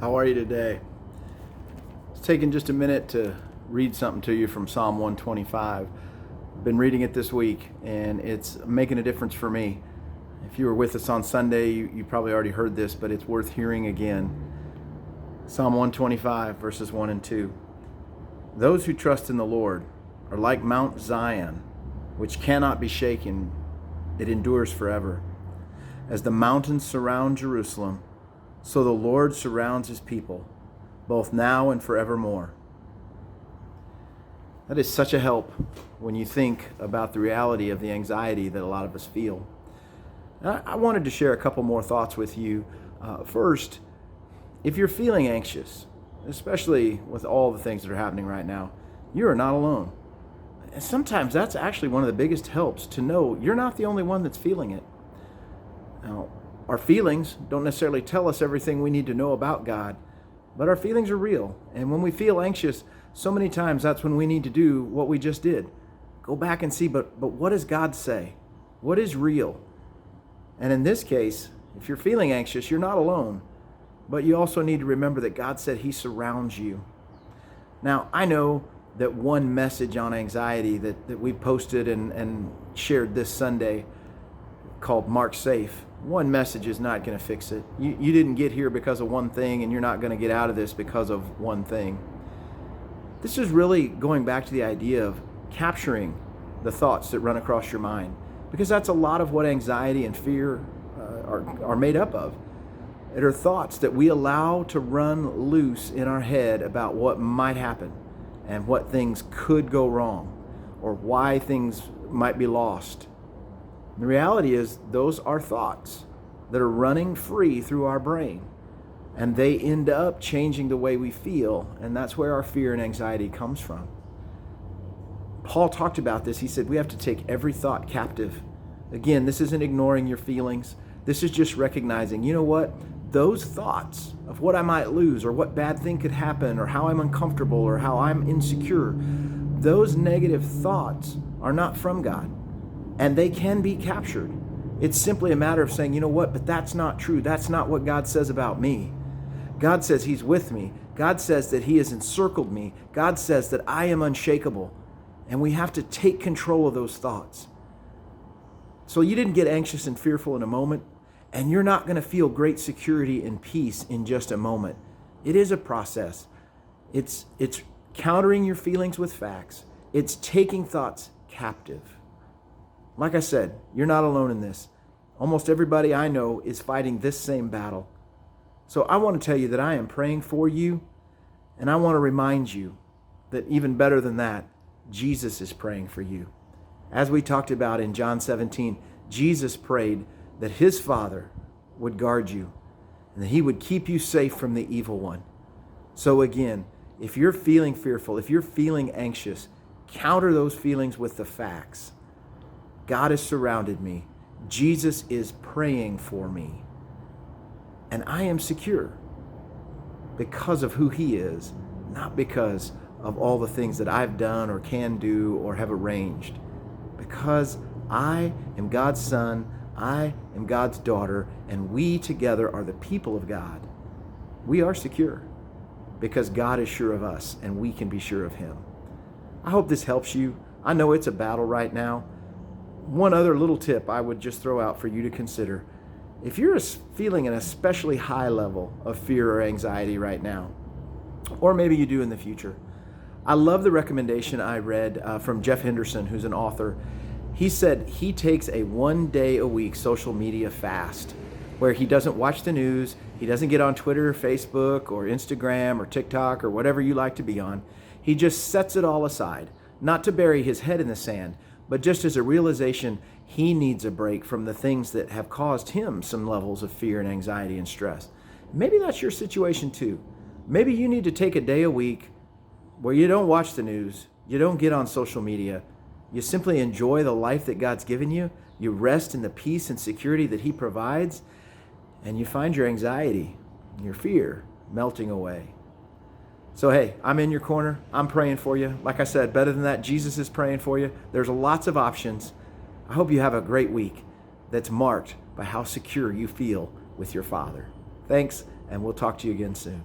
How are you today? It's taking just a minute to read something to you from Psalm 125. I've been reading it this week, and it's making a difference for me. If you were with us on Sunday, you probably already heard this, but it's worth hearing again. Psalm 125, verses 1 and 2. Those who trust in the Lord are like Mount Zion, which cannot be shaken. It endures forever. As the mountains surround Jerusalem, so the Lord surrounds his people, both now and forevermore. That is such a help when you think about the reality of the anxiety that a lot of us feel. I wanted to share a couple more thoughts with you. First, if you're feeling anxious, especially with all the things that are happening right now, you are not alone. And sometimes that's actually one of the biggest helps, to know you're not the only one that's feeling it. Now, our feelings don't necessarily tell us everything we need to know about God, but our feelings are real. And when we feel anxious, so many times that's when we need to do what we just did. Go back and see, but what does God say? What is real? And in this case, if you're feeling anxious, you're not alone. But you also need to remember that God said he surrounds you. Now, I know that one message on anxiety that we posted and shared this Sunday, called Mark Safe, one message is not going to fix it. You didn't get here because of one thing, and you're not going to get out of this because of one thing. This is really going back to the idea of capturing the thoughts that run across your mind, because that's a lot of what anxiety and fear are made up of. It are thoughts that we allow to run loose in our head about what might happen and what things could go wrong or why things might be lost. The reality is, those are thoughts that are running free through our brain, and they end up changing the way we feel, and that's where our fear and anxiety comes from. Paul talked about this. He said we have to take every thought captive. Again, this isn't ignoring your feelings. This is just recognizing, you know what? Those thoughts of what I might lose or what bad thing could happen or how I'm uncomfortable or how I'm insecure, those negative thoughts are not from God. And they can be captured. It's simply a matter of saying, you know what, but that's not true. That's not what God says about me. God says he's with me. God says that he has encircled me. God says that I am unshakable. And we have to take control of those thoughts. So you didn't get anxious and fearful in a moment, and you're not going to feel great security and peace in just a moment. It is a process. It's countering your feelings with facts. It's taking thoughts captive. Like I said, you're not alone in this. Almost everybody I know is fighting this same battle. So I want to tell you that I am praying for you, and I want to remind you that even better than that, Jesus is praying for you. As we talked about in John 17, Jesus prayed that his Father would guard you and that he would keep you safe from the evil one. So again, if you're feeling fearful, if you're feeling anxious, counter those feelings with the facts. God has surrounded me. Jesus is praying for me. And I am secure because of who he is, not because of all the things that I've done or can do or have arranged. Because I am God's son, I am God's daughter, and we together are the people of God. We are secure because God is sure of us and we can be sure of him. I hope this helps you. I know it's a battle right now. One other little tip I would just throw out for you to consider. If you're feeling an especially high level of fear or anxiety right now, or maybe you do in the future, I love the recommendation I read from Jeff Henderson, who's an author. He said he takes a 1 day a week social media fast where he doesn't watch the news, he doesn't get on Twitter or Facebook or Instagram or TikTok or whatever you like to be on. He just sets it all aside, not to bury his head in the sand, but just as a realization he needs a break from the things that have caused him some levels of fear and anxiety and stress. Maybe that's your situation too. Maybe you need to take a day a week where you don't watch the news, you don't get on social media, you simply enjoy the life that God's given you, you rest in the peace and security that he provides, and you find your anxiety, your fear melting away. So hey, I'm in your corner. I'm praying for you. Like I said, better than that, Jesus is praying for you. There's lots of options. I hope you have a great week that's marked by how secure you feel with your Father. Thanks, and we'll talk to you again soon.